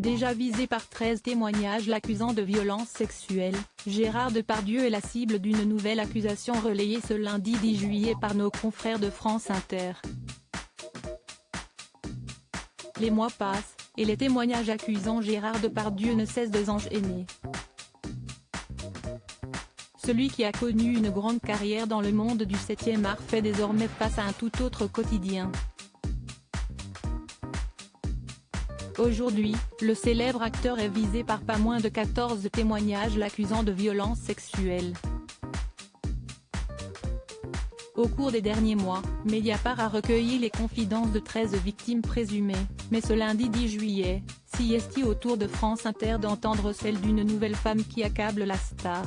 Déjà visé par 13 témoignages l'accusant de violences sexuelles, Gérard Depardieu est la cible d'une nouvelle accusation relayée ce lundi 10 juillet par nos confrères de France Inter. Les mois passent, et les témoignages accusant Gérard Depardieu ne cessent de s'enchaîner. Celui qui a connu une grande carrière dans le monde du 7e art fait désormais face à un tout autre quotidien. Aujourd'hui, le célèbre acteur est visé par pas moins de 14 témoignages l'accusant de violences sexuelles. Au cours des derniers mois, Mediapart a recueilli les confidences de 13 victimes présumées, mais ce lundi 10 juillet, s'y au tour de France Inter d'entendre celle d'une nouvelle femme qui accable la star.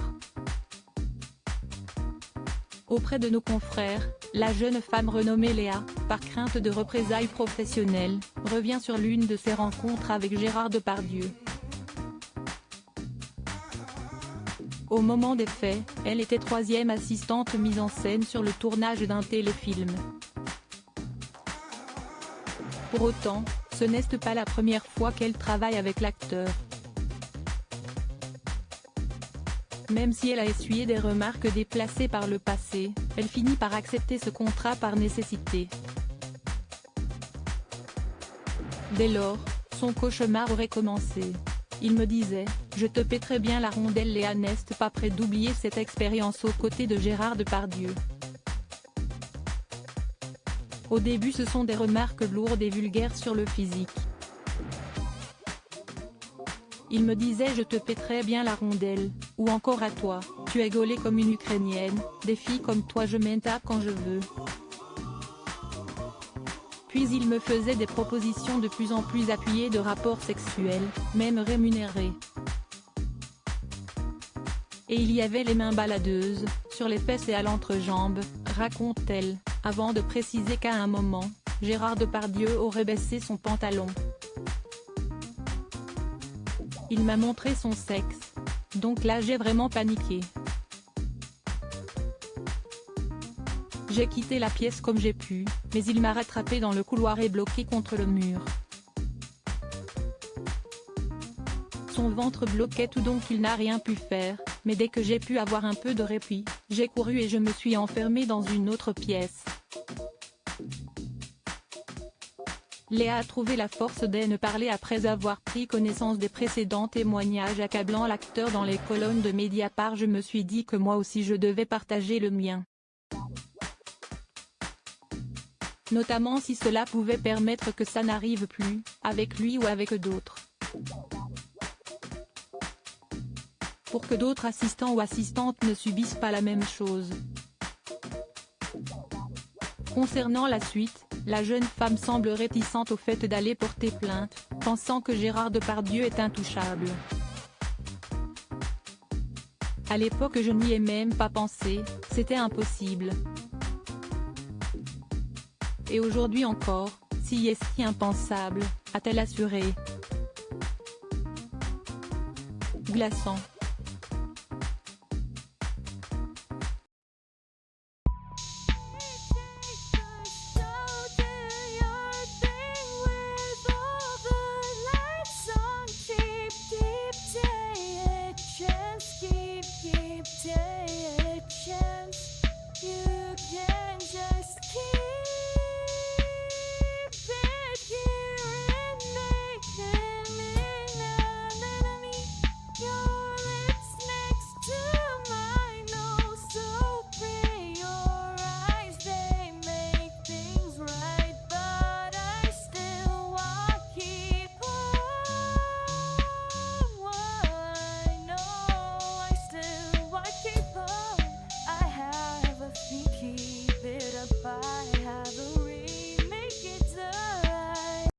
Auprès de nos confrères, la jeune femme renommée Léa, par crainte de représailles professionnelles, revient sur l'une de ses rencontres avec Gérard Depardieu. Au moment des faits, elle était 3e assistante mise en scène sur le tournage d'un téléfilm. Pour autant, ce n'est pas la première fois qu'elle travaille avec l'acteur. Même si elle a essuyé des remarques déplacées par le passé, elle finit par accepter ce contrat par nécessité. Dès lors, son cauchemar aurait commencé. Il me disait « Je te pèterai bien la rondelle ». Léa n'est pas près d'oublier cette expérience aux côtés de Gérard Depardieu. Au début ce sont des remarques lourdes et vulgaires sur le physique. Il me disait « Je te pèterai bien la rondelle », ou encore à toi, tu es gaulée comme une Ukrainienne, des filles comme toi je m'en tape quand je veux. Puis il me faisait des propositions de plus en plus appuyées de rapports sexuels, même rémunérés. Et il y avait les mains baladeuses, sur les fesses et à l'entrejambe, raconte-t-elle, avant de préciser qu'à un moment, Gérard Depardieu aurait baissé son pantalon. Il m'a montré son sexe. Donc là j'ai vraiment paniqué. J'ai quitté la pièce comme j'ai pu, mais il m'a rattrapé dans le couloir et bloqué contre le mur. Son ventre bloquait tout donc il n'a rien pu faire, mais dès que j'ai pu avoir un peu de répit, j'ai couru et je me suis enfermée dans une autre pièce. Léa a trouvé la force d'en parler après avoir pris connaissance des précédents témoignages accablant l'acteur dans les colonnes de Mediapart. Je me suis dit que moi aussi je devais partager le mien. Notamment si cela pouvait permettre que ça n'arrive plus, avec lui ou avec d'autres. Pour que d'autres assistants ou assistantes ne subissent pas la même chose. Concernant la suite, la jeune femme semble réticente au fait d'aller porter plainte, pensant que Gérard Depardieu est intouchable. À l'époque je n'y ai même pas pensé, c'était impossible. Et aujourd'hui encore, si est-ce impensable, a-t-elle assuré. Glaçant.